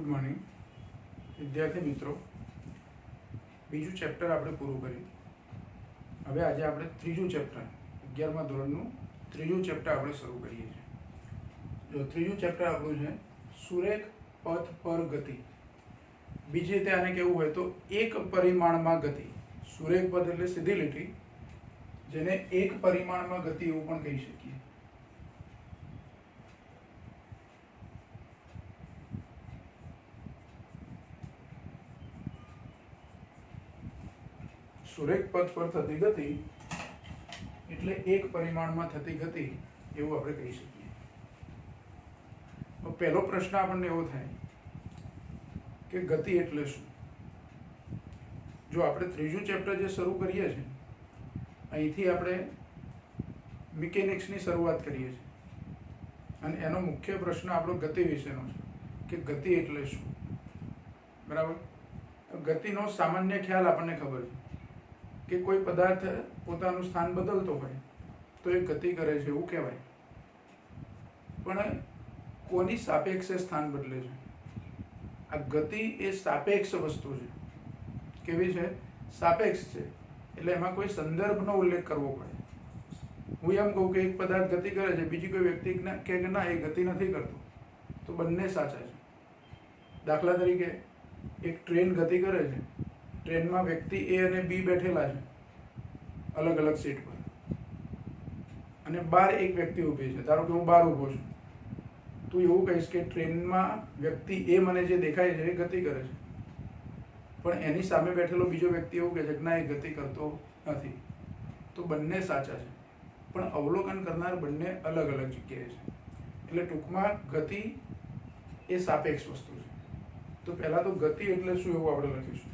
Good morning विद्यार्थी मित्रों, Biju chapter आपणे पूरुं कर्युं। हवे आजे आपणे त्रीजું चैप्टर 11મા ધોરણનું ત્રીજું चैप्टर आपणे शरू करीए छीए। जो ત્રીજું चैप्टर आपणुं छे सुरेख पथ पर गति। बीजी रीते आने कहेवुं होय तो एक परिमाणमां गति। सुरेख पथ एटले सीधी લીટી, जेने एक परिमाणमां गति एवुं पण कही शकीए। सुरेख पथ पर थती गति एटले एक परिमाण में थती गति एवुं आपणे कही शकीए। तो पहलो प्रश्न आपणे एवो थाय के गति एटले शुं। जो आपणे त्रीजुं चैप्टर जे शरू करीए छीए અહીંથી આપણે મિકેનિક્સની શરૂઆત કરીએ છીએ અને એનો મુખ્ય પ્રશ્ન આપણો ગતિ વિશેનો છે કે ગતિ એટલે શું। બરાબર, ગતિનો સામાન્ય ખ્યાલ આપણને ખબર છે કે કોઈ પદાર્થ પોતાનું સ્થાન બદલતો હોય તો એ ગતિ કરે છે એવું કહેવાય। પણ કોની સાપેક્ષે સ્થાન બદલે છે? આ ગતિ એ સાપેક્ષ વસ્તુ છે। કેવી છે? સાપેક્ષ છે। એટલે એમાં કોઈ સંદર્ભનો ઉલ્લેખ કરવો પડે। હું એમ કહું કે એક પદાર્થ ગતિ કરે છે, બીજી કોઈ વ્યક્તિ કહે કે ના એ ગતિ નથી કરતો, તો બંને સાચા છે। દાખલા તરીકે એક ટ્રેન ગતિ કરે છે, ટ્રેનમાં વ્યક્તિ એ અને બી બેઠેલા છે અલગ અલગ સીટ પર, અને બહાર એક વ્યક્તિ ઊભી છે। ધારો કે હું બહાર ઊભો છું, તું એવું કહીશ કે ટ્રેનમાં વ્યક્તિ એ મને જે દેખાય છે એ ગતિ કરે છે, પણ એની સામે બેઠેલો બીજો વ્યક્તિ એવું કહે છે કે ના એ ગતિ કરતો નથી, તો બંને સાચા છે, પણ અવલોકન કરનાર બંને અલગ અલગ જગ્યાએ છે। એટલે ટૂંકમાં ગતિ એ સાપેક્ષ વસ્તુ છે। તો પહેલા તો ગતિ એટલે શું એવું આપણે લખીશું।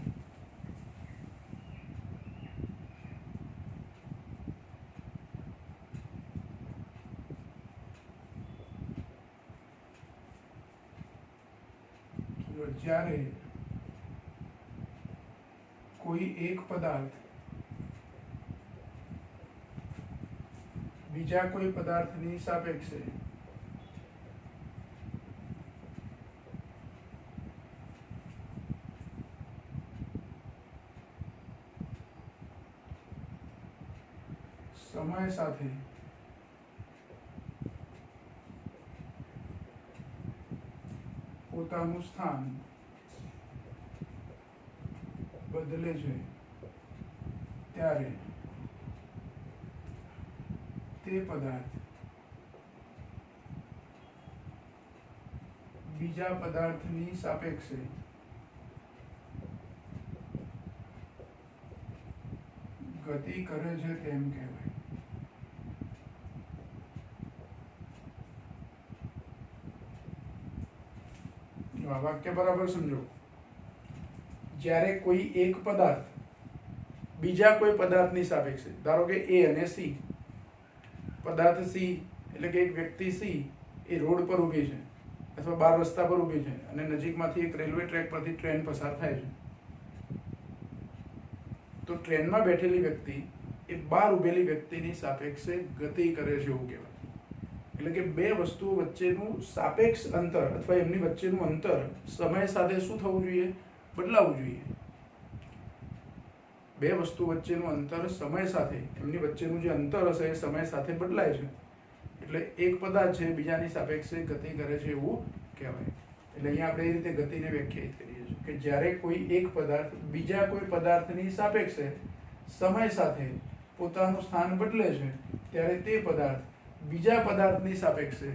જ્યારે कोई एक पदार्थ बीजा कोई पदार्थनी सापेक्षे समय साथे पोतानुं स्थान बदले છે ત્યારે તે પદાર્થ બીજા પદાર્થની સાપેક્ષે ગતિ કરે છે તેમ કહેવાય। જો આ વાક્ય બરાબર સમજો। જ્યારે કોઈ એક પદાર્થ બીજા કોઈ પદાર્થની સાપેક્ષે, ધારો કે એ અને સી, પદાર્થ સી એટલે કે એક વ્યક્તિ સી એ રોડ પર ઊભી છે અથવા બાર રસ્તા પર ઊભી છે અને નજીકમાંથી એક રેલવે ટ્રેક પરથી ટ્રેન પસાર થાય છે, તો ટ્રેનમાં બેઠેલી વ્યક્તિ એ બહાર ઊભેલી વ્યક્તિની સાપેક્ષે ગતિ કરે છે એવું કહેવાય। એટલે કે બે વસ્તુઓ વચ્ચેનું સાપેક્ષ અંતર અથવા એમની વચ્ચેનું અંતર સમય સાથે શું થવું જોઈએ? બદલાવું જોઈએ। બે વસ્તુ વચ્ચેનું અંતર સમય સાથે, એમની વચ્ચેનું જે અંતર હશે એ સમય સાથે બદલાય છે, એટલે એક પદાર્થ છે બીજાની સાપેક્ષે ગતિ કરે છે એવું કહેવાય। એટલે અહીંયા આપણે એ રીતે ગતિને વ્યાખ્યાયિત કરીએ છીએ કે જ્યારે કોઈ એક પદાર્થ બીજા કોઈ પદાર્થની સાપેક્ષે સમય સાથે પોતાનું સ્થાન બદલે છે ત્યારે તે પદાર્થ બીજા પદાર્થની સાપેક્ષે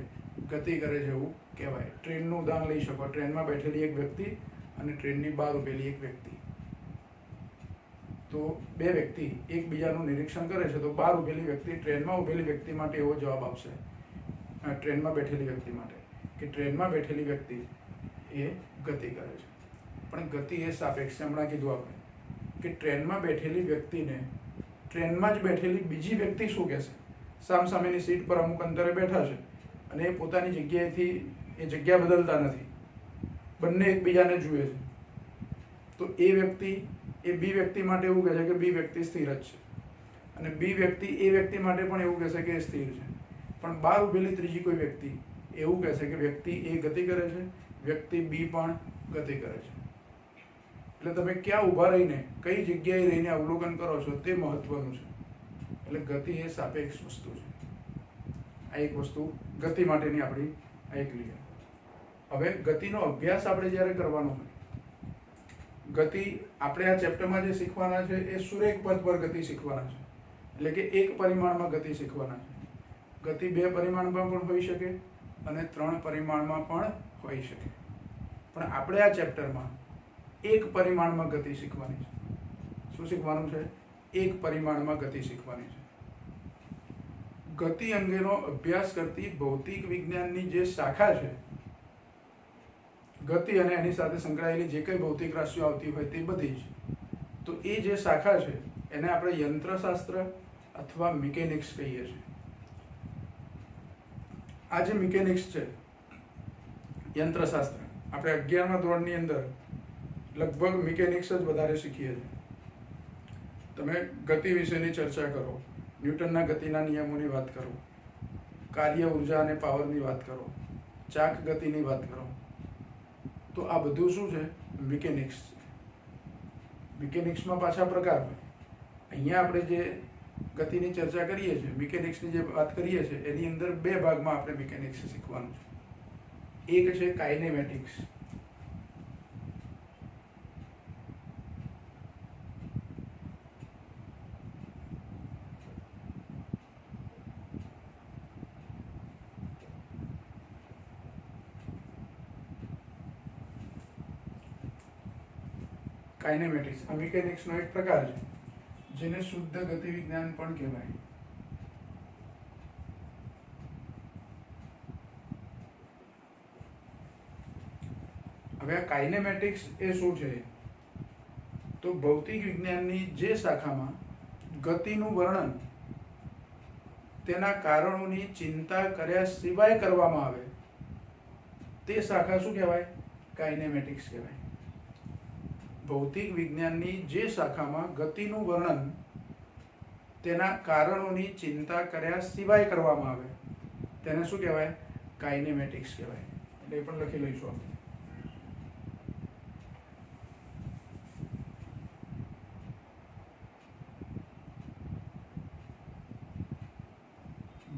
ગતિ કરે છે એવું કહેવાય। ટ્રેનનું ઉદાહરણ લઈ શકો। ટ્રેનમાં બેઠેલી એક વ્યક્તિ અને ટ્રેનની બહાર ઊભેલી એક વ્યક્તિ, તો બે વ્યક્તિ એકબીજાનું નિરીક્ષણ કરે છે, તો બહાર ઊભેલી વ્યક્તિ ટ્રેનમાં ઊભેલી વ્યક્તિ માટે એવો જવાબ આપશે, ટ્રેનમાં બેઠેલી વ્યક્તિ માટે, કે ટ્રેનમાં બેઠેલી વ્યક્તિ એ ગતિ કરે છે। પણ ગતિ એ સાપેક્ષ છે। હમણાં કીધું આપણે કે ટ્રેનમાં બેઠેલી વ્યક્તિને ટ્રેનમાં જ બેઠેલી બીજી વ્યક્તિ શું કહેશે? સામસામેની સીટ પર અમુક અંતરે બેઠા છે અને એ પોતાની જગ્યાએથી એ જગ્યા બદલતા નથી, બંને એકબીજાને જુએ છે, તો એ વ્યક્તિ એ બી વ્યક્તિ માટે એવું કહે છે કે બી વ્યક્તિ સ્થિર જ છે, અને બી વ્યક્તિ એ વ્યક્તિ માટે પણ એવું કહેશે કે એ સ્થિર છે। પણ બહાર ઊભેલી ત્રીજી કોઈ વ્યક્તિ એવું કહેશે કે વ્યક્તિ એ ગતિ કરે છે, વ્યક્તિ બી પણ ગતિ કરે છે. એટલે તમે ક્યાં ઊભા રહીને કઈ જગ્યાએ રહીને અવલોકન કરો છો તે મહત્વનું છે. એટલે ગતિ એ સાપેક્ષ વસ્તુ છે. આ એક વસ્તુ ગતિ માટેની આપણી આ એક ક્લિયર. હવે ગતિનો અભ્યાસ આપણે જ્યારે કરવાનો હોય, ગતિ આપણે આ ચેપ્ટરમાં જે શીખવાના છે એ સુરેખ પદ પર ગતિ શીખવાના છે. એટલે કે એક પરિમાણમાં ગતિ શીખવાના છે. ગતિ 2 પરિમાણમાં પણ હોઈ શકે અને 3 પરિમાણમાં પણ હોઈ શકે. પણ આપણે આ ચેપ્ટરમાં એક પરિમાણમાં ગતિ શીખવાની છે. શું શીખવાનું છે? એક પરિમાણમાં ગતિ શીખવાની છે. ગતિ અંગેનો અભ્યાસ કરતી ભૌતિક વિજ્ઞાનની જે શાખા છે, ગતિ અને એની સાથે સંકળાયેલી જે કંઈ ભૌતિક રાશિઓ આવતી હોય તે બધી જ, તો એ જે શાખા છે એને આપણે યંત્રશાસ્ત્ર અથવા મિકેનિક્સ કહીએ છીએ. આ જે મિકેનિક્સ છે, યંત્રશાસ્ત્ર, આપણે 11મા ધોરણની અંદર લગભગ મિકેનિક્સ જ વધારે શીખીએ છીએ. તમે ગતિ વિશેની ચર્ચા કરો, ન્યૂટનના ગતિના નિયમોની વાત કરો, કાર્ય ઉર્જા અને પાવરની વાત કરો, ચાક ગતિની વાત કરો, તો આ બધું શું છે? મિકેનિક્સ છે. મિકેનિક્સમાં પાછા પ્રકાર હોય. અહીંયા આપણે જે ગતિની ચર્ચા કરીએ છીએ, મિકેનિક્સની જે વાત કરીએ છીએ, એની અંદર 2 ભાગમાં આપણે મિકેનિક્સ શીખવાનું છે. એક છે કાઇનેમેટિક્સ. કાઇનેમેટિક્સ આ મિકેનિક્સનો એક પ્રકાર છે, જેને શુદ્ધ ગતિ વિજ્ઞાન પણ કહેવાય. હવે આ કાઇનેમેટિક્સ એ શું છે? તો ભૌતિક વિજ્ઞાનની જે શાખામાં ગતિનું વર્ણન તેના કારણોની ચિંતા કર્યા સિવાય કરવામાં આવે તે શાખા શું કહેવાય? કાઇનેમેટિક્સ કહેવાય. ભૌતિક વિજ્ઞાનની જે શાખામાં ગતિનું વર્ણન તેના કારણોની ચિંતા કર્યા સિવાય કરવામાં આવે તેને શું કહેવાય? કાઇનેમેટિક્સ કહેવાય. એટલે એ પણ લખી લઈશું આપણે.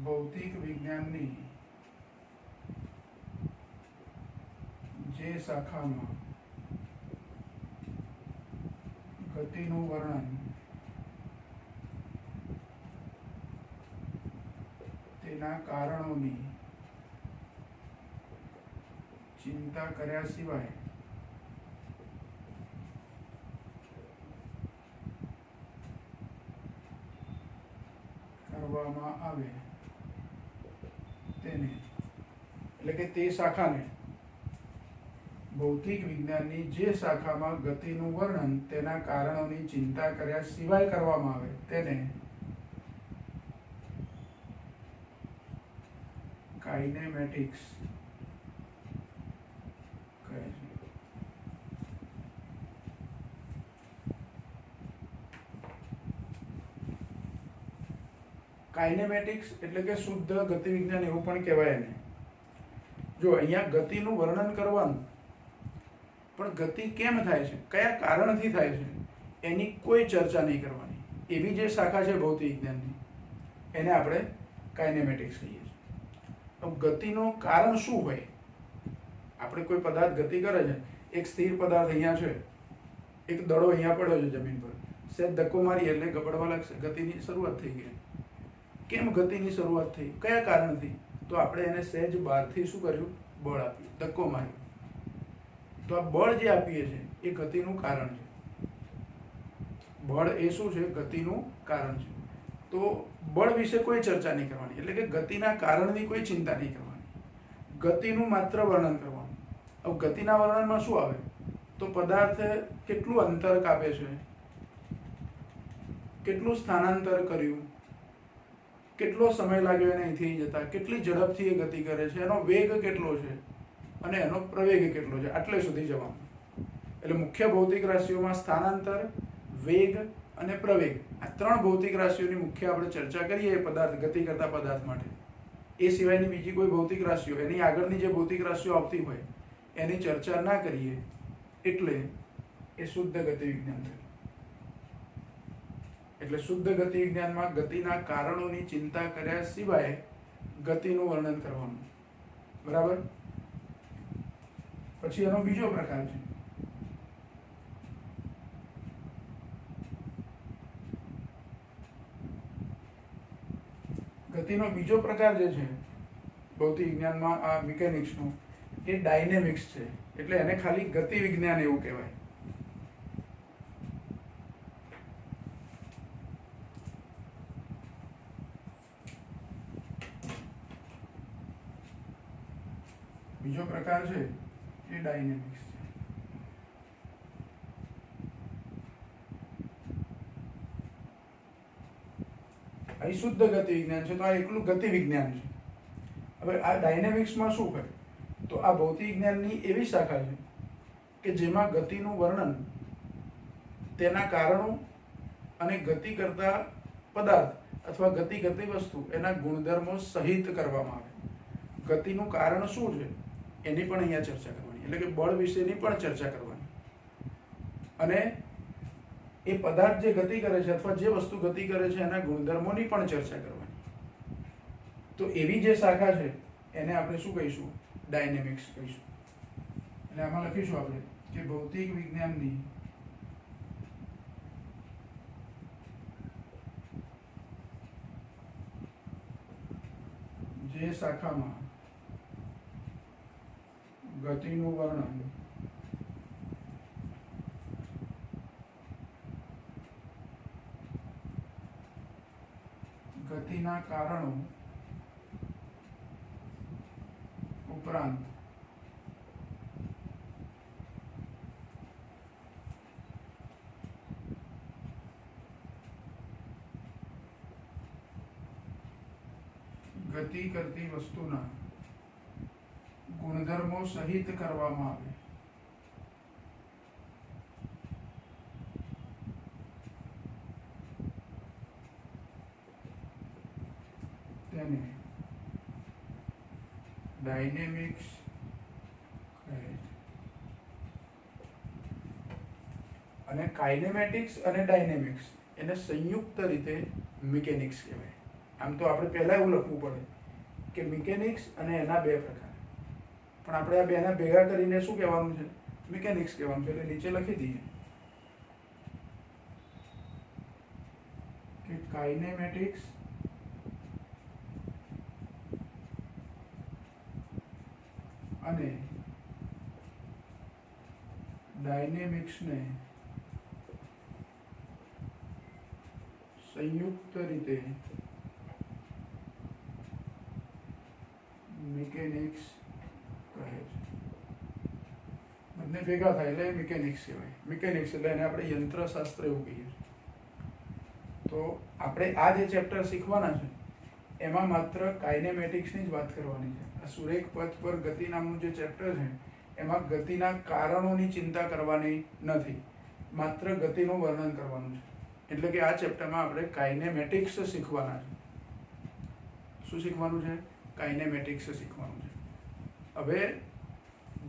ભૌતિક વિજ્ઞાનની જે શાખામાં ગતિનું વર્ણન તેના કારણોની ચિંતા કર્યા સિવાય કરવામાં આવે તેને, એટલે કે તે શાખાને, ભૌતિક વિજ્ઞાનની જે શાખામાં ગતિનું વર્ણન તેના કારણોની ચિંતા કર્યા સિવાય કરવામાં આવે તેને કાઇનેમેટિક્સ કહે છે. કાઇનેમેટિક્સ એટલે કે શુદ્ધ ગતિ વિજ્ઞાન એવું પણ કહેવાય એને. જો અહીંયા ગતિનું વર્ણન કરવાનું, પણ ગતિ કેમ થાય છે, કયા કારણથી થાય છે, એની કોઈ ચર્ચા નહીં કરવાની. એવી જે શાખા છે ભૌતિક વિજ્ઞાનની, એને આપણે કાઇનેમેટિક્સ કહીએ છીએ. તો ગતિનું કારણ શું હોય? આપણે કોઈ પદાર્થ ગતિ કરે છે, એક સ્થિર પદાર્થ અહીંયા છે, એક દડો અહીંયા પડ્યો છે જમીન પર, સહેજ ધક્કો મારી એટલે ગબડવા લાગશે, ગતિની શરૂઆત થઈ ગઈ. કેમ ગતિની શરૂઆત થઈ? કયા કારણથી? તો આપણે એને સહેજ બહારથી શું કર્યું? બળ આપ્યું, ધક્કો માર્યો. તો આ બળ જે આપીએ છીએ એ ગતિનું કારણ છે. બળ એ શું છે? ગતિનું કારણ છે. તો બળ વિશે કોઈ ચર્ચા નહીં કરવાની, એટલે કે ગતિના કારણની કોઈ ચિંતા નહીં કરવાની, ગતિનું માત્ર વર્ણન કરવાનું. હવે ગતિના વર્ણનમાં શું આવે? તો પદાર્થ કેટલું અંતર કાપે છે, કેટલું સ્થાનાંતર કર્યું, કેટલો સમય લાગ્યો એને અહીંથી જતા, કેટલી ઝડપથી એ ગતિ કરે છે, એનો વેગ કેટલો છે અને એનો પ્રવેગ કેટલો છે, આટલે સુધી જવાનું. એટલે મુખ્ય ભૌતિક રાશિઓમાં સ્થાનાંતર, વેગ અને પ્રવેગ, આ 3 ભૌતિક રાશિઓની મુખ્ય આપણે ચર્ચા કરીએ પદાર્થ, ગતિ કરતા પદાર્થ માટે. એ સિવાયની બીજી કોઈ ભૌતિક રાશિઓ, એની આગળની જે ભૌતિક રાશિઓ આવતી હોય એની ચર્ચા ના કરીએ એટલે એ શુદ્ધ ગતિ વિજ્ઞાન થયું. એટલે શુદ્ધ ગતિ વિજ્ઞાનમાં ગતિના કારણોની ચિંતા કર્યા સિવાય ગતિનું વર્ણન કરવાનું. બરાબર. પછી એનો બીજો પ્રકાર છે ગતિનો બીજો પ્રકાર જે છે ભૌતિક વિજ્ઞાનમાં આ મિકેનિક્સનો, એ ડાયનેમિક્સ છે. એટલે એને ખાલી ગતિ વિજ્ઞાન એવું કહેવાય. બીજો પ્રકાર છે એ ડાયનેમિક્સ છે. અહીં શુદ્ધ ગતિ વિજ્ઞાન છે તો આ એકલું ગતિ વિજ્ઞાન છે. હવે આ ડાયનેમિક્સમાં શું કરે તો આ ભૌતિક વિજ્ઞાનની એવી શાખા છે કે જેમાં ગતિનું વર્ણન તેના કારણો અને ગતિ કરતા પદાર્થ અથવા ગતિ કરતી વસ્તુ એના ગુણધર્મો સહિત કરવામાં આવે. ગતિનું કારણ શું છે એની પણ અહીંયા ચર્ચા કરવાની, એટલે કે બળ વિશેની પણ ચર્ચા કરવાની, અને એ પદાર્થ જે ગતિ કરે છે અથવા જે વસ્તુ ગતિ કરે છે એના ગુણધર્મોની પણ ચર્ચા કરવાની. તો એવી જે શાખા છે એને આપણે શું કહીશું? ડાયનેમિક્સ કહીશું. એટલે આમાં લખીશું આપણે કે ભૌતિક વિજ્ઞાનની જે શાખામાં ગતિનું વર્ણન ગતિના કારણો ઉપરાંત ગતિ કરતી વસ્તુના ગુણધર્મો સહિત કરવામાં આવે તેને ડાયનેમિક્સ કહે છે. અને કાઇનેમેટિક્સ અને ડાયનેમિક્સ એને સંયુક્ત રીતે મિકેનિક્સ કહેવાય. આમ તો આપણે પહેલા એવું લખવું પડે કે મિકેનિક્સ અને એના બે પ્રકાર, પણ આપણે આ બેના ભેગા કરીને શું કહેવાનું છે? મિકેનિક્સ કહેવાનું છે. એટલે નીચે લખી દઈએ કે કાઇનેમેટિક્સ અને ડાયનેમિક્સને સંયુક્ત રીતે મિકેનિક્સ કહે છે. બંને ભેગા થાય એટલે મિકેનિક્સ કહેવાય. મિકેનિક્સ એટલે એને આપણે યંત્રશાસ્ત્ર એવું કહીએ છીએ. તો આપણે આ જે ચેપ્ટર શીખવાના છે એમાં માત્ર કાઇનેમેટિક્સની જ વાત કરવાની છે. આ સુરેખ પથ પર ગતિ નામનું જે ચેપ્ટર છે એમાં ગતિના કારણોની ચિંતા કરવાની નથી, માત્ર ગતિનું વર્ણન કરવાનું છે. એટલે કે આ ચેપ્ટરમાં આપણે કાઇનેમેટિક્સ શીખવાના છે. શું શીખવાનું છે? કાઇનેમેટિક્સ શીખવાનું છે. હવે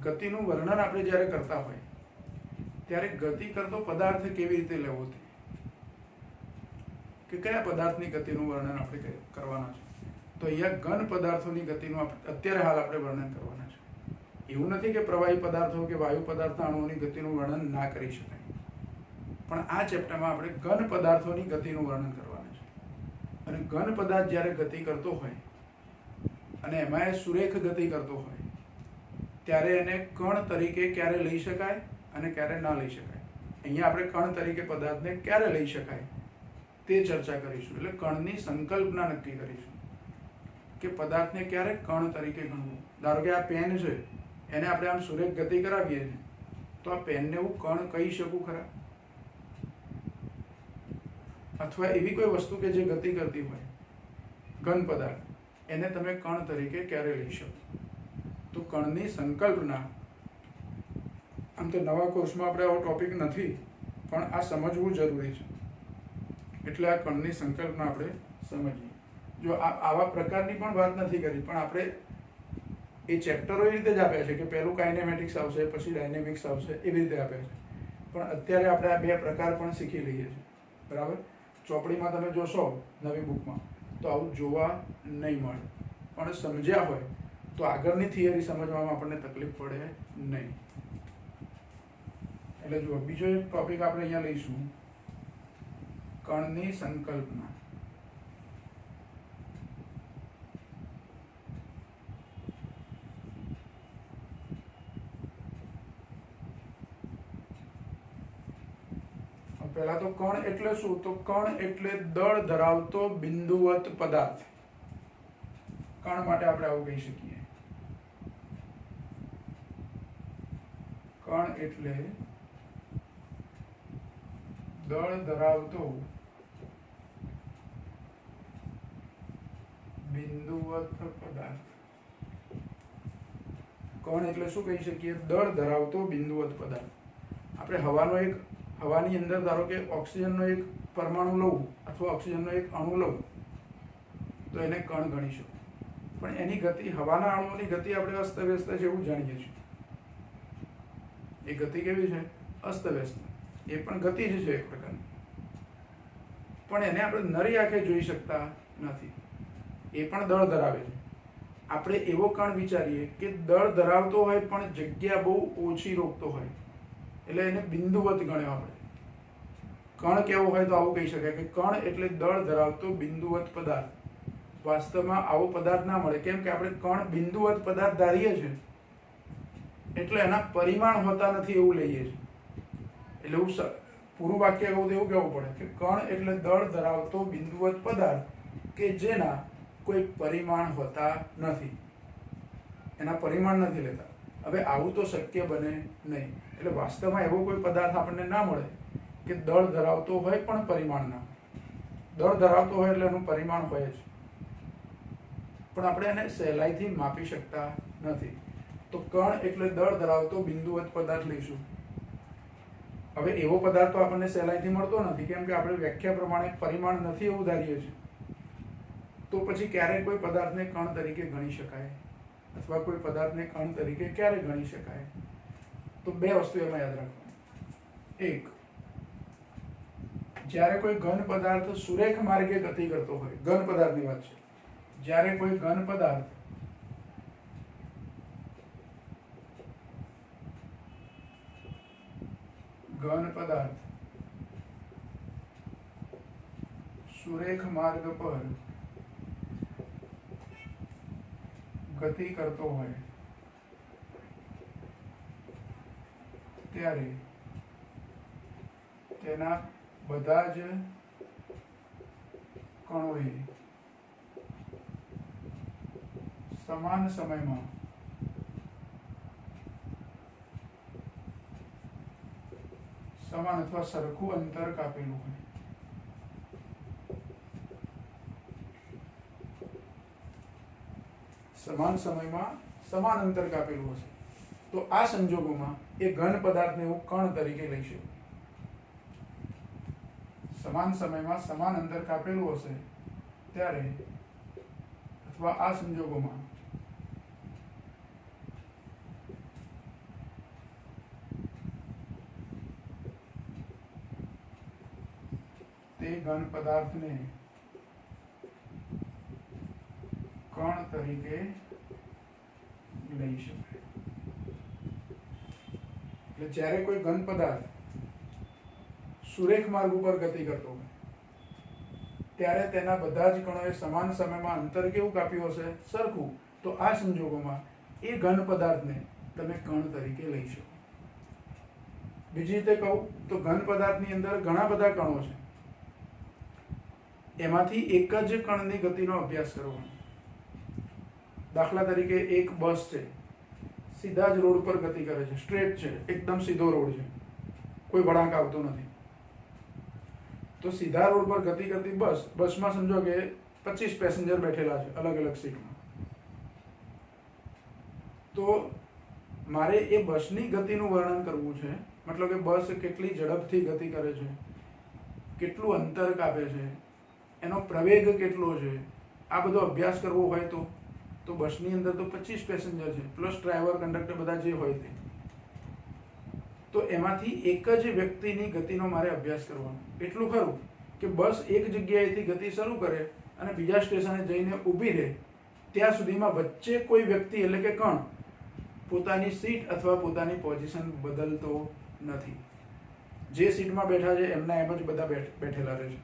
ગતિનું વર્ણન આપણે જ્યારે કરતા હોય ત્યારે ગતિ કરતો પદાર્થ કેવી રીતે લેવો તે, કે કયા પદાર્થની ગતિનું વર્ણન આપણે કરવાના છે. તો અહીંયા ઘન પદાર્થોની ગતિનું અત્યારે હાલ આપણે વર્ણન કરવાના છે. એવું નથી કે પ્રવાહી પદાર્થો કે વાયુ પદાર્થના અણુઓની ગતિનું વર્ણન ના કરી શકાય, પણ આ ચેપ્ટરમાં આપણે ઘન પદાર્થોની ગતિનું વર્ણન કરવાના છે. અને ઘન પદાર્થ જ્યારે ગતિ કરતો હોય અને એમાં એ સુરેખ ગતિ કરતો હોય ત્યારે એને કણ તરીકે ક્યારે લઈ શકાય અને ક્યારે ના લઈ શકાય. અહીંયા આપણે કણ તરીકે પદાર્થને ક્યારે લઈ શકાય તે ચર્ચા કરીશું. એટલે કણની સંકલ્પના નક્કી કરીશું કે પદાર્થને ક્યારે કણ તરીકે ગણવું. ધારો કે આ પેન છે, એને આપણે આમ સુરેખ ગતિ કરાવીએ છીએ તો આ પેનને હું કણ કહી શકું ખરા? અથવા એવી કોઈ વસ્તુ કે જે ગતિ કરતી હોય ઘન પદાર્થ, એને તમે કણ તરીકે ક્યારે લઈ શકો? તો કણની સંકલ્પના, આમ તો નવા કોર્સમાં આપણે આવો ટોપિક નથી, પણ આ સમજવું જરૂરી છે. એટલે આ કણની સંકલ્પના આપણે સમજીએ. જો આવા પ્રકારની પણ વાત નથી કરી, પણ આપણે એ ચેપ્ટરો એ રીતે જ આપ્યા છે કે પહેલું કાઇનેમેટિક્સ આવશે, પછી ડાયનેમિક્સ આવશે, એવી રીતે આપ્યા છે. પણ અત્યારે આપણે આ બે પ્રકાર પણ શીખી લઈએ છીએ, બરાબર. ચોપડીમાં તમે જોશો નવી બુકમાં તો આવું જોવા નહીં મળે, પણ સમજ્યા હોય તો આગળની થિયરી સમજવામાં આપણને તકલીફ પડે નહીં. એટલે જુઓ, બીજો એક ટોપિક આપણે અહીંયા લઈશું, કણની સંકલ્પના. પહેલા તો કણ એટલે શું? તો કણ એટલે દળ ધરાવતો બિંદુવત પદાર્થ. કણ માટે આપણે આવું કહી શકીએ. કણ એટલે દળ ધરાવતો બિંદુવત પદાર્થ. કણ એટલે શું કહી શકીએ? દળ ધરાવતો બિંદુવત પદાર્થ. આપણે હવાની અંદર ધારો કે ઓક્સિજનનો એક પરમાણુ લઉં અથવા ઓક્સિજનનો એક અણુ લઉં તો એને કણ ગણી શકું. પણ એની ગતિ, હવાના અણુઓની ગતિ આપણે અસ્તવ્યસ્ત છે એવું જાણીએ છીએ. એ ગતિ કેવી છે? અસ્તવ્યસ્ત. એ પણ ગતિ જ છે એક પ્રકારની, પણ એને આપણે નરી આંખે જોઈ શકતા નથી. એ પણ દળ ધરાવે છે. આપણે એવો કણ વિચારીએ કે દળ ધરાવતો હોય પણ જગ્યા બહુ ઓછી રોકતો હોય, એટલે એને બિંદુવત ગણ્યો આપણે. કણ કેવો હોય તો આવું કહી શકાય કે કણ એટલે દળ ધરાવતો બિંદુવત પદાર્થ. વાસ્તવમાં આવો પદાર્થ ના મળે, કેમ કે આપણે કણ બિંદુવત પદાર્થ ધારીએ છીએ એટલે એના પરિમાણ હોતા નથી એવું લઈએ છીએ. એટલે એવું પૂરું વાક્ય કહું તો એવું કહેવું પડે કે કણ એટલે દળ ધરાવતો બિંદુવત પદાર્થ કે જેના કોઈ પરિમાણ હોતા નથી, એના પરિમાણ નથી લેતા. હવે આવું તો શક્ય બને નહીં. એટલે વાસ્તવમાં એવો કોઈ પદાર્થ આપણને ના મળે કે દળ ધરાવતો હોય પણ પરિમાણ ના. દળ ધરાવતો હોય એટલે એનું પરિમાણ હોય જ, પણ આપણે એને સહેલાઈથી માપી શકતા નથી. તો કણ એટલે દળ ધરાવતો બિંદુવત પદાર્થ લઈશું. હવે એવો પદાર્થ તો આપણને સહેલાઈથી મળતો નથી, કેમ કે આપણે વ્યાખ્યા પ્રમાણે પરિમાણ નથી એવું ધારીએ છીએ. તો પછી ક્યારેય કોઈ પદાર્થને કણ તરીકે ગણી શકાય અથવા કોઈ પદાર્થને કણ તરીકે ક્યારે ગણી શકાય? તો બે વસ્તુ એમાં યાદ રાખવાની. એક, જ્યારે કોઈ ઘન પદાર્થ સુરેખ માર્ગે ગતિ કરતો હોય, ઘન પદાર્થની વાત છે, જ્યારે કોઈ ઘન પદાર્થ સુરેખ માર્ગ પર ગતિ કરતો હોય ત્યારે તેના બધા જ કણોએ સમાન સમયમાં સમાન અથવા સરખું અંતર કાપેલું હોય. સમાન સમયમાં સમાન અંતર કાપેલું હશે તો આ સંજોગોમાં એ ઘન પદાર્થને હું કણ તરીકે લઈ શકું. સમાન સમયમાં સમાન અંતર કાપેલું હશે ત્યારે અથવા આ સંજોગોમાં તે ઘન પદાર્થને કણ તરીકે લઈ શકાય. એટલે જ્યારે કોઈ ઘન પદાર્થ સુરેખ માર્ગ ઉપર ગતિ કરતો હોય ત્યારે તેના બધા જ કણોએ સમાન સમયમાં અંતર કેવું કાપ્યું હશે? સરખું. તો આ સંજોગોમાં એ ઘન પદાર્થને તમે કણ તરીકે લઈ શકો. બીજી રીતે કહું તો ઘન પદાર્થની અંદર ઘણા બધા કણો છે, એમાંથી એક જ કણની ગતિનો અભ્યાસ કરવાનો. દાખલા તરીકે એક બસ છે, સીધા જ રોડ પર ગતિ કરે છે, સ્ટ્રેટ છે, એકદમ સીધો રોડ છે, કોઈ વળાંક આવતો નથી. તો સીધા રોડ પર ગતિ કરતી બસમાં સમજો કે 25 પેસેન્જર બેઠેલા છે અલગ અલગ સીટમાં. તો મારે એ બસની ગતિનું વર્ણન કરવું છે, મતલબ કે બસ કેટલી ઝડપથી ગતિ કરે છે, કેટલું અંતર કાપે છે, એનો પ્રવેગ કેટલો છે, આ બધો અભ્યાસ કરવો હોય તો તો બસની અંદર તો 25 પેસેન્જર છે પ્લસ ડ્રાઈવર કંડક્ટર બધા જે હોય તે, તો એમાંથી એક જ વ્યક્તિની ગતિનો મારે અભ્યાસ કરવાનો. એટલું ખરું કે બસ એક જગ્યાએથી ગતિ શરૂ કરે અને બીજા સ્ટેશને જઈને ઊભી રહે ત્યાં સુધીમાં વચ્ચે કોઈ વ્યક્તિ એટલે કે કણ પોતાની સીટ અથવા પોતાની પોઝિશન બદલતો નથી. જે સીટમાં બેઠા છે એમના એમ જ બધા બેઠેલા રહે છે.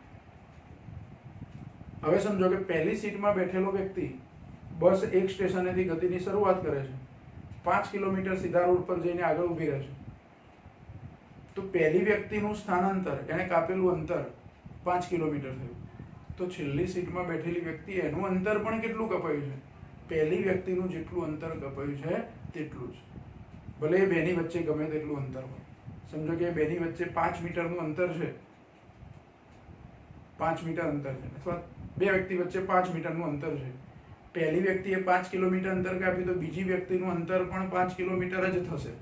હવે સમજો કે પહેલી સીટમાં બેઠેલો વ્યક્તિ બસ એક સ્ટેશનેથી ગતિની શરૂઆત કરે છે, 5 કિલોમીટર સીધા રોડ પર જઈને આગળ ઊભી રહે છે, તો પહેલી વ્યક્તિનું સ્થાનાંતર એને કાપેલું અંતર 5 કિલોમીટર થયું. તો છેલ્લી સીટમાં બેઠેલી વ્યક્તિ એનું અંતર પણ કેટલું કપાયું છે? પહેલી વ્યક્તિનું જેટલું અંતર કપાયું છે તેટલું જ. ભલે એ બેની વચ્ચે ગમે તેટલું અંતર હોય. સમજો કે બેની વચ્ચે 5 મીટરનું અંતર છે, 5 મીટર અંતર છે, અથવા બે વ્યક્તિ વચ્ચે 5 મીટરનું અંતર છે. પહેલી વ્યક્તિએ 5 કિલોમીટર અંતર કાપ્યું તો બીજી વ્યક્તિનું અંતર પણ 5 કિલોમીટર જ થશે.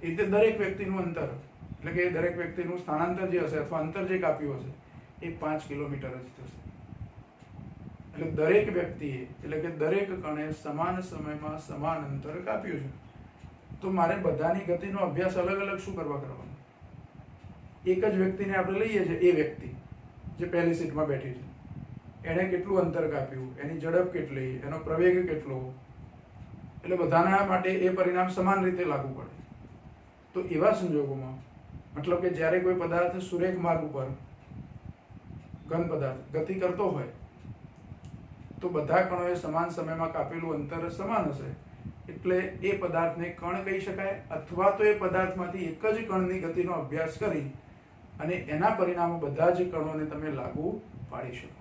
એ રીતે દરેક વ્યક્તિનું અંતર એટલે કે દરેક વ્યક્તિનું સ્થાનાંતર જે હશે અથવા અંતર જે કાપ્યું હશે એ 5 કિલોમીટર જ થશે. એટલે દરેક વ્યક્તિએ એટલે કે દરેક કણે સમાન સમયમાં સમાન અંતર કાપ્યું છે. તો મારે બધાની ગતિનો અભ્યાસ અલગ અલગ શું કરવાનો? એક જ વ્યક્તિને આપણે લઈએ છીએ, એ વ્યક્તિ જે પહેલી સીટમાં બેઠી છે, એણે કેટલું અંતર કાપ્યું, એની ઝડપ કેટલી, એનો પ્રવેગ કેટલો, એટલે બધાના માટે એ પરિણામ સમાન રીતે લાગુ પડે. તો એવા સંજોગોમાં મતલબ કે જ્યારે કોઈ પદાર્થ સુરેખ માર્ગ ઉપર ઘન પદાર્થ ગતિ કરતો હોય તો બધા કણોએ સમાન સમયમાં કાપેલું અંતર સમાન હશે, એટલે એ પદાર્થને કણ કહી શકાય. અથવા તો એ પદાર્થમાંથી એક જ કણની ગતિનો અભ્યાસ કરી અને એના પરિણામો બધા જ કણોને તમે લાગુ પાડી શકો.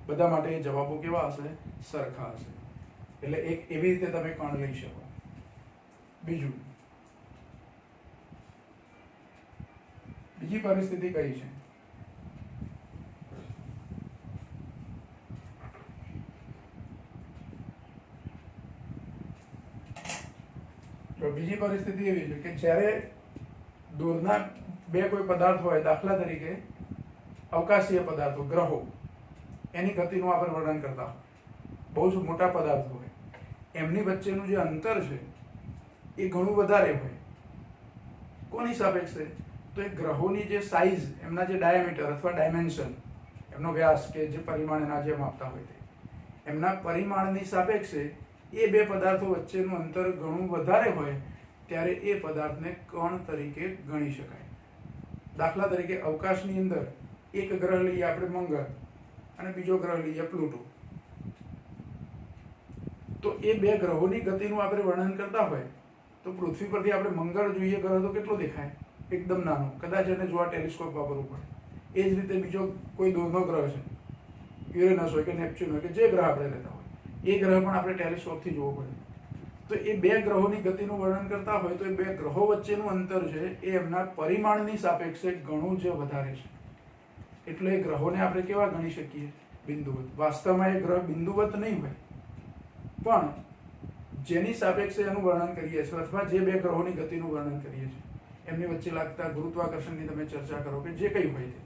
બધા માટે એ જવાબો કેવા હશે? સરખા હશે. એટલે એક એવી રીતે તમે કણ લઈ શકો. બીજી પરિસ્થિતિ કઈ છે? તો બીજી પરિસ્થિતિ એવી છે કે જ્યારે દૂરના બે કોઈ પદાર્થ હોય, દાખલા તરીકે અવકાશીય પદાર્થો, ગ્રહો, એની ગતિનું આપણે વર્ણન કરતા હોય, બહુ જ મોટા પદાર્થો હોય, એમની વચ્ચેનું જે અંતર છે એ ઘણું વધારે હોય. કોની સાપેક્ષે? તો એ ગ્રહોની જે સાઇઝ, એમના જે ડાયામીટર અથવા ડાયમેન્શન, એમનો વ્યાસ કે જે પરિમાણ એના જે માપતા હોય તે, એમના પરિમાણની સાપેક્ષે એ બે પદાર્થો વચ્ચેનું અંતર ઘણું વધારે હોય ત્યારે એ પદાર્થને કણ તરીકે ગણી શકાય. દાખલા તરીકે અવકાશની અંદર એક ગ્રહ લઈએ આપણે મંગળ અને બીજો ગ્રહ લઈએ પ્લુટો. તો એ બે ગ્રહોની ગતિનું આપણે વર્ણન કરતા હોય તો પૃથ્વી પરથી આપણે મંગળ જોઈએ ગ્રહ તો કેટલો દેખાય? એકદમ નાનો, કદાચ એને જોવા ટેલિસ્કોપ વાપરવું પડે. એ જ રીતે બીજો કોઈ દૂરનો ગ્રહ છે, યુરેનસ હોય કે નેપચ્યુન હોય કે જે ગ્રહ આપણે લેતા હોય, એ ગ્રહ પણ આપણે ટેલિસ્કોપથી જોવો પડે. તો એ બે ગ્રહોની ગતિનું વર્ણન કરતા હોય તો એ બે ગ્રહો વચ્ચેનું અંતર છે એ એમના પરિમાણની સાપેક્ષે ઘણું જ વધારે છે. એટલે એ ગ્રહોને આપણે કેવા ગણી શકીએ? બિંદુવત. વાસ્તવમાં એ ગ્રહ બિંદુવત નહીં હોય, પણ જેની સાપેક્ષે એનું વર્ણન કરીએ છીએ અથવા જે બે ગ્રહોની ગતિનું વર્ણન કરીએ છીએ એમની વચ્ચે લાગતા ગુરુત્વાકર્ષણની તમે ચર્ચા કરો કે જે કંઈ હોય તે,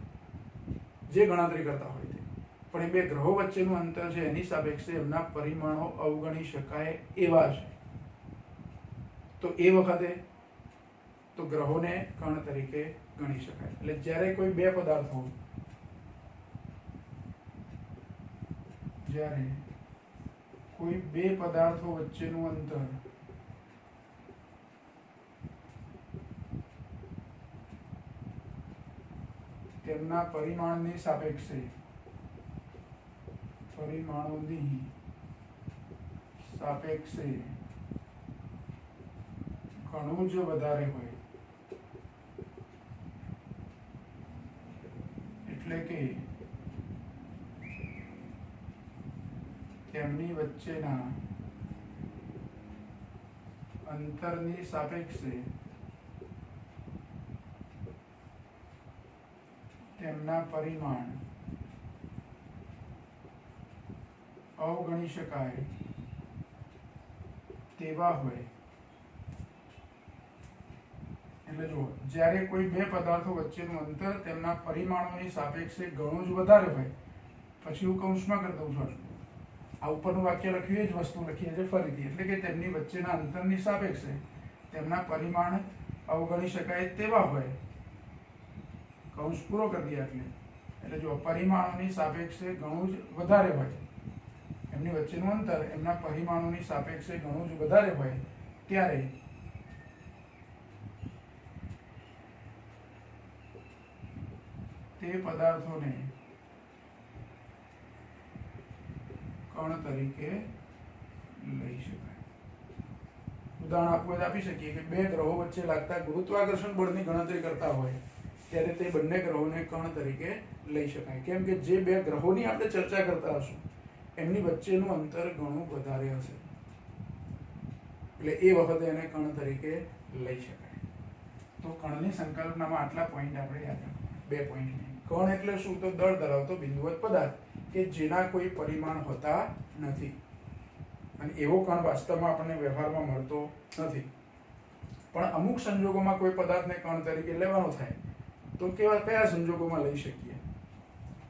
જે ગણતરી કરતા હોય તે, પણ એ બે ગ્રહો વચ્ચેનું અંતર છે એની સાપેક્ષે એમના પરિમાણો અવગણી શકાય એવા છે. તો એ વખતે તો ગ્રહોને કણ તરીકે ગણી શકાય. એટલે જ્યારે કોઈ બે પદાર્થો, જ્યારે કોઈ બે પદાર્થો વચ્ચેનું અંતર તેમના પરિમાણની સાપેક્ષે ઘણું જ વધારે હોય, એટલે કે તેમની વચ્ચેના અંતરની સાપેક્ષે તેમના પરિમાણ અવગણી શકાય તેવા હોય. એટલે જો જ્યારે કોઈ બે પદાર્થો વચ્ચેનું અંતર તેમના પરિમાણોની સાપેક્ષે ઘણું જ વધારે હોય, પછી હું કૌંસમાં કરી દઉં છું, આ ઉપરનું વાક્ય લખ્યું એ જ વસ્તુ લખીએ છીએ ફરીથી, એટલે કે તેમની વચ્ચેના અંતરની સાપેક્ષે તેમના પરિમાણ અવગણી શકાય તેવા હોય. કૌંસ પૂરો કરી દે એટલે જો પરિમાણોની સાપેક્ષે ઘણું જ વધારે હોય, એમની વચ્ચેનું અંતર એમના પરિમાણોની સાપેક્ષે ઘણું જ વધારે હોય ત્યારે તે પદાર્થોને કણ તરીકે લઈ શકાય. ઉદાહરણ આપવું હોય તો આપી શકીએ કે બે ગ્રહો વચ્ચે લાગતા ગુરુત્વાકર્ષણ બળની ગણતરી કરતા હોય ત્યારે તે બંને ગ્રહોને કણ તરીકે લઈ શકાય. કેમ કે જે બે ગ્રહોની આપણે ચર્ચા કરતા હશું એમની વચ્ચેનું અંતર ઘણું વધારે હશે, એટલે એ વખતે એને કણ તરીકે લઈ શકાય. તો કણની સંકલ્પનામાં આટલા પોઈન્ટ આપણે યાદ રાખવા, 2 પોઈન્ટ. કણ એટલે શું? તો દળ ધરાવતો બિંદુવત પદાર્થ કે જેના કોઈ પરિમાણ હોતા નથી, અને એવો કણ વાસ્તવમાં આપણને વ્યવહારમાં મળતો નથી, પણ અમુક સંજોગોમાં કોઈ પદાર્થને કણ તરીકે લેવાનો થાય તો કયા સંજોગોમાં લઈ શકીએ?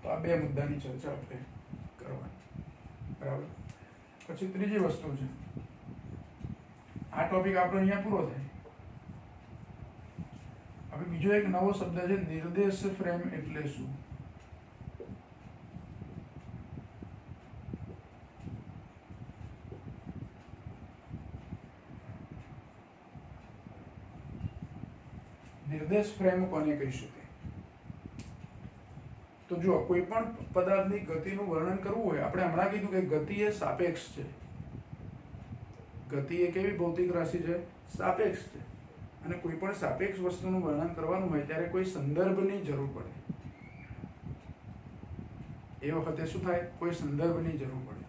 તો આ 2 મુદ્દાની ચર્ચા આપણે કરવાની. બરાબર. પછી ત્રીજી વસ્તુ છે, આ ટોપિક આપણો અહીંયા પૂરો થાય. હવે બીજો એક નવો શબ્દ છે, નિર્દેશ ફ્રેમ એટલે શું? નિર્દેશ ફ્રેમ કોને કહી શકાય? તો જો કોઈ પણ પદાર્થની ગતિનું વર્ણન કરવું હોય, આપણે હમણાં કીધું કે ગતિ એ સાપેક્ષ છે. ગતિ એ કેવી ભૌતિક રાશિ છે? સાપેક્ષ છે. અને કોઈ પણ સાપેક્ષ વસ્તુનું વર્ણન કરવાનું હોય ત્યારે કોઈ સંદર્ભની જરૂર પડે. એ વખતે શું થાય? કોઈ સંદર્ભની જરૂર પડે.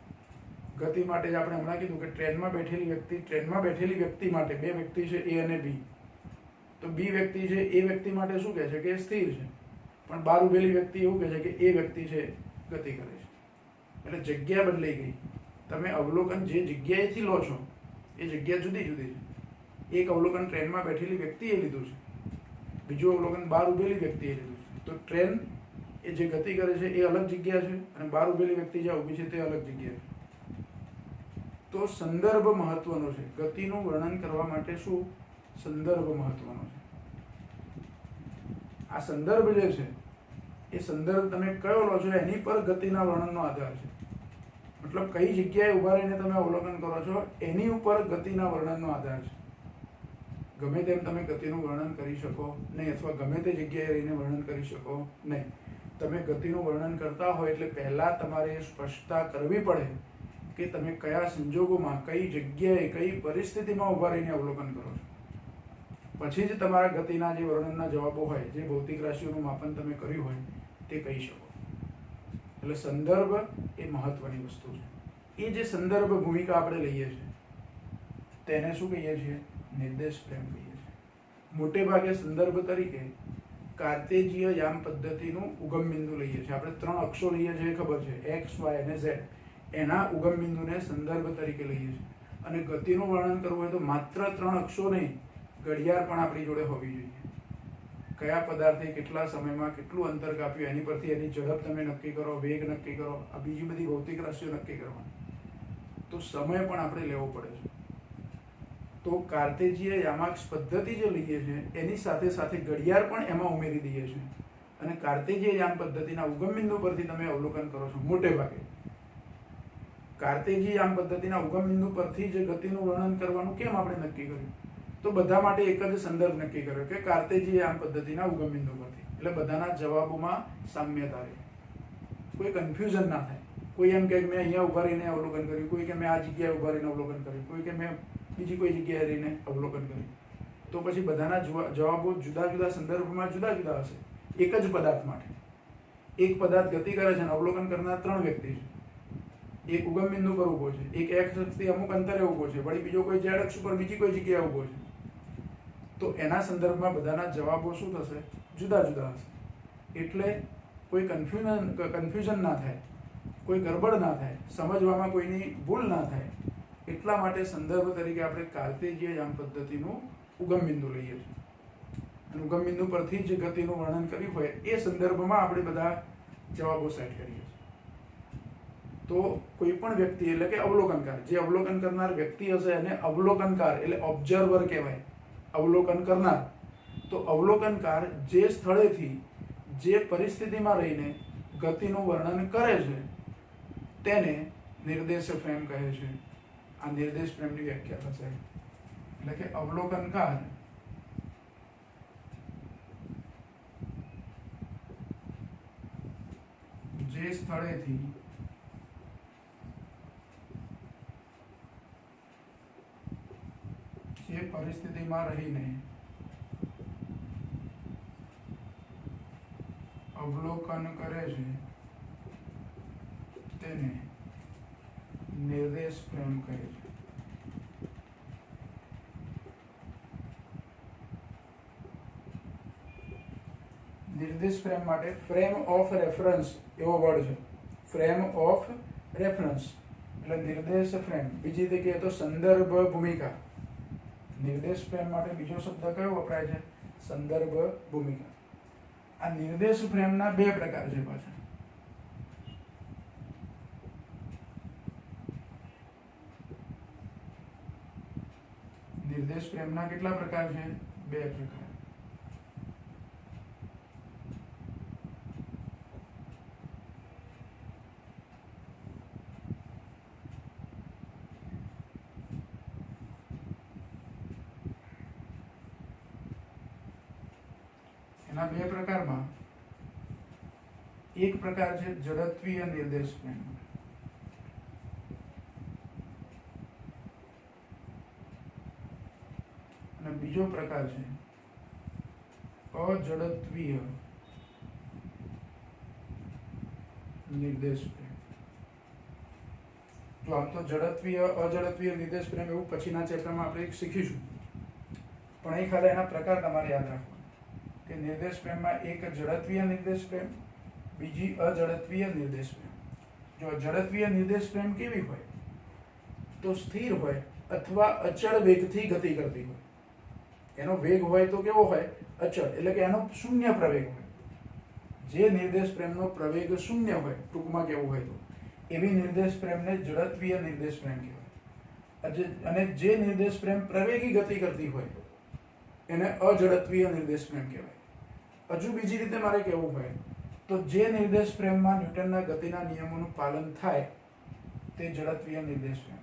ગતિ માટે જ આપણે હમણાં કીધું કે ટ્રેનમાં બેઠેલી વ્યક્તિ માટે 2 વ્યક્તિ છે, A અને B. તો B વ્યક્તિ છે, એ વ્યક્તિ માટે શું કહે છે કે સ્થિર છે, પણ બહાર ઉભેલી વ્યક્તિ એવું કહે છે કે એ વ્યક્તિ છે ગતિ કરે છે. એટલે જગ્યા બદલાઈ ગઈ. તમે અવલોકન જે જગ્યાએથી લો છો એ જગ્યા જુદી જુદી છે. એક અવલોકન ટ્રેનમાં બેઠેલી વ્યક્તિએ લીધું છે, બીજું અવલોકન બહાર ઉભેલી વ્યક્તિએ લીધું છે. તો ટ્રેન એ જે ગતિ કરે છે એ અલગ જગ્યા છે, અને બહાર ઉભેલી વ્યક્તિ જ્યાં ઊભી છે તે અલગ જગ્યા છે. તો સંદર્ભ મહત્વનો છે. ગતિનું વર્ણન કરવા માટે શું? સંદર્ભ મહત્વનો છે. આ સંદર્ભ જે છે એ સંદર્ભ તમે કયો લો છો એની પર ગતિના વર્ણનનો આધાર છે. મતલબ કઈ જગ્યાએ ઊભા રહીને તમે અવલોકન કરો છો એની ઉપર ગતિના વર્ણનનો આધાર છે. ગમે તેમ તમે ગતિનું વર્ણન કરી શકો નહીં, અથવા ગમે તે જગ્યાએ રહીને વર્ણન કરી શકો નહીં. તમે ગતિનું વર્ણન કરતા હોય એટલે પહેલા તમારે સ્પષ્ટતા કરવી પડે કે તમે કયા સંજોગોમાં, કઈ જગ્યાએ, કઈ પરિસ્થિતિમાં ઊભા રહીને અવલોકન કરો છો. પછી જ તમારા ગતિના જે વર્ણનના જવાબો હોય, જે ભૌતિક રાશિઓનું માપન તમે કર્યું હોય તે કહી શકો. એટલે સંદર્ભ એ મહત્વની વસ્તુ છે. એ જે સંદર્ભ ભૂમિકા આપણે લઈએ છીએ તેને શું કહીએ છીએ? નિર્દેશ ફ્રેમ કહીએ છીએ. મોટે ભાગે સંદર્ભ તરીકે કાર્તેજીય યામ પદ્ધતિનું ઉગમ બિંદુ લઈએ છીએ. આપણે 3 અક્ષો લઈએ છીએ, ખબર છે, X, Y અને Z. એના ઉગમ બિંદુને સંદર્ભ તરીકે લઈએ છીએ. અને ગતિનું વર્ણન કરવું હોય તો માત્ર 3 અક્ષો નહીં, ઘડિયાળ પણ આપણી જોડે હોવી જોઈએ. કયા પદાર્થે કેટલા સમયમાં કેટલું અંતર કાપ્યું એની પરથી એની ઝડપ તમે નક્કી કરો, વેગ નક્કી કરો, આ બીજી બધી ભૌતિક રાશિઓ નક્કી કરવાની. તો સમય પણ આપણે લેવો પડે છે. તો કાર્તેજીય યામાક્ષ પદ્ધતિ જે લઈએ છીએ એની સાથે સાથે ઘડિયાળ પણ એમાં ઉમેરી દઈએ છીએ. અને કાર્તેજીય યામ પદ્ધતિના ઉગમ બિંદુ પરથી તમે અવલોકન કરો છો. મોટે ભાગે કાર્તેજીય યામ પદ્ધતિના ઉગમ બિંદુ પરથી જે ગતિનું વર્ણન કરવાનું કેમ આપણે નક્કી કર્યું? તો બધા માટે એક જ સંદર્ભ નક્કી કર્યો કે કાર્તેજીય યામ પદ્ધતિના ઉગમ બિંદુ પરથી. એટલે બધાના જવાબોમાં સામ્યતા રહે, કોઈ કન્ફ્યુઝન ના થાય. કોઈ એમ કે મેં અહીંયા ઉભા રહીને અવલોકન કર્યું, કોઈ કે મેં આ જગ્યાએ ઉભા રહીને અવલોકન કર્યું, કોઈ કે મેં બીજી કોઈ જગ્યાએ રહીને અવલોકન કર્યું. તો પછી બધાના જવાબો જુદા જુદા સંદર્ભમાં જુદા જુદા હશે. એક જ પદાર્થ માટે એક પદાર્થ ગતિ કરે છે અને અવલોકન કરનાર 3 વ્યક્તિ છે. એક ઉગમ બિંદુ પર ઊભો છે, એક X અક્ષથી અમુક અંતરે ઊભો છે, વળી બીજો કોઈ Z અક્ષ ઉપર બીજી કોઈ જગ્યાએ ઊભો છે. તો એના સંદર્ભમાં બધાના જવાબો શું થશે? જુદા જુદા હશે. એટલે કોઈ કન્ફ્યુઝન ના થાય, કોઈ ગરબડ ના થાય, સમજવામાં કોઈની ભૂલ ના થાય. એટલા માટે સંદર્ભ તરીકે આપણે કાર્તેજીય યામ પદ્ધતિનું ઉગમ બિંદુ લઈએ છીએ. અને ઉગમ બિંદુ પરથી જે ગતિનું વર્ણન કર્યું હોય એ સંદર્ભમાં આપણે બધા જવાબો સેટ કરીએ છીએ. તો કોઈ પણ વ્યક્તિ એટલે કે અવલોકનકાર, જે અવલોકન કરનાર વ્યક્તિ હશે એને અવલોકનકાર એટલે ઓબ્ઝર્વર કહેવાય, અવલોકન કરનાર. તો અવલોકનકાર જે સ્થળેથી જે પરિસ્થિતિમાં રહીને ગતિનું વર્ણન કરે છે તેને નિર્દેશ ફ્રેમ કહે છે. આ નિર્દેશ ફ્રેમની વ્યાખ્યા થશે. એટલે કે અવલોકનકાર જે સ્થળેથી જે પરિસ્થિતિમાં રહીને અવલોકન કરે છે તેને નિર્દેશ ફ્રેમ કહે છે. નિર્દેશ ફ્રેમ માટે ફ્રેમ ઓફ રેફરન્સ એવો વર્ડ છે. ફ્રેમ ઓફ રેફરન્સ એટલે નિર્દેશ ફ્રેમ. બીજી રીતે કહીએ તો સંદર્ભ ભૂમિકા. નિર્દેશ ફ્રેમ માટે બીજો શબ્દ કયો વપરાય છે? સંદર્ભ ભૂમિકા. આ નિર્દેશ ફ્રેમના બે પ્રકાર છે પાછા. નિર્દેશ ફ્રેમના કેટલા પ્રકાર છે? બે પ્રકાર. એના બે પ્રકારમાં એક પ્રકાર છે જડત્વીય નિર્દેશ ફ્રેમ અને બીજો પ્રકાર છે અજડત્વીય નિર્દેશ ફ્રેમ. તો આમ તો જડત્વીય અજડત્વીય નિર્દેશ ફ્રેમ એવું પછીના ચેપ્ટરમાં આપણે શીખીશું, પણ અહીં ખાલી એના પ્રકાર તમારે યાદ રાખવા કે નિર્દેશ ફ્રેમમાં એક જડત્વીય નિર્દેશ ફ્રેમ, બીજી અજડત્વીય નિર્દેશ ફ્રેમ. જો જડત્વીય નિર્દેશ ફ્રેમ કેવી હોય તો સ્થિર હોય અથવા અચળ વેગથી ગતિ કરતી હોય. એનો વેગ હોય તો કેવો હોય? અચળ, એટલે કે એનો શૂન્ય પ્રવેગ હોય. જે નિર્દેશ ફ્રેમનો પ્રવેગ શૂન્ય હોય, ટૂંકમાં કેવું હોય તો એવી નિર્દેશ ફ્રેમને જડત્વીય નિર્દેશ ફ્રેમ કહેવાય. અને જે નિર્દેશ ફ્રેમ પ્રવેગી ગતિ કરતી હોય એને અજડત્વીય નિર્દેશ ફ્રેમ કહેવાય. હજુ બીજી રીતે મારે કહેવું હોય તો જે નિર્દેશ ફ્રેમમાં ન્યૂટનના ગતિના નિયમોનું પાલન થાય તે જડત્વીય નિર્દેશ ફ્રેમ,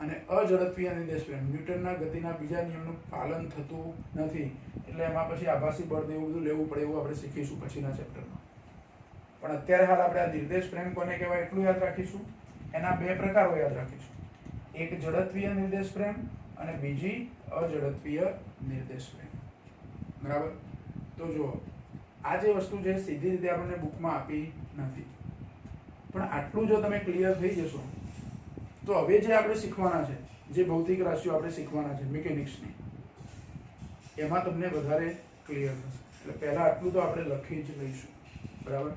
અને અજડત્વીય નિર્દેશ ફ્રેમ ન્યૂટનના ગતિના બીજા નિયમનું પાલન થતું નથી, એટલે એમાં પછી આભાસી બળ એવું બધું લેવું પડે એવું આપણે શીખીશું પછીના ચેપ્ટરમાં. પણ અત્યારે હાલ આપણે આ નિર્દેશ ફ્રેમ કોને કહેવાય એટલું યાદ રાખીશું. એના બે પ્રકારો યાદ રાખીશું, એક જડત્વીય નિર્દેશ ફ્રેમ અને બીજી અજડત્વીય નિર્દેશ ફ્રેમ. બરાબર? તો જુઓ, આ જે વસ્તુ છે સીધી રીતે આપણને બુકમાં આપી નથી, પણ આટલું જો તમે ક્લિયર થઈ જશો તો હવે જે આપણે શીખવાના છે, જે ભૌતિક રાશિઓ આપણે શીખવાના છે મિકેનિક્સની, એમાં તમને વધારે ક્લિયર થશે. એટલે પહેલાં આટલું તો આપણે લખી જ લઈશું. બરાબર?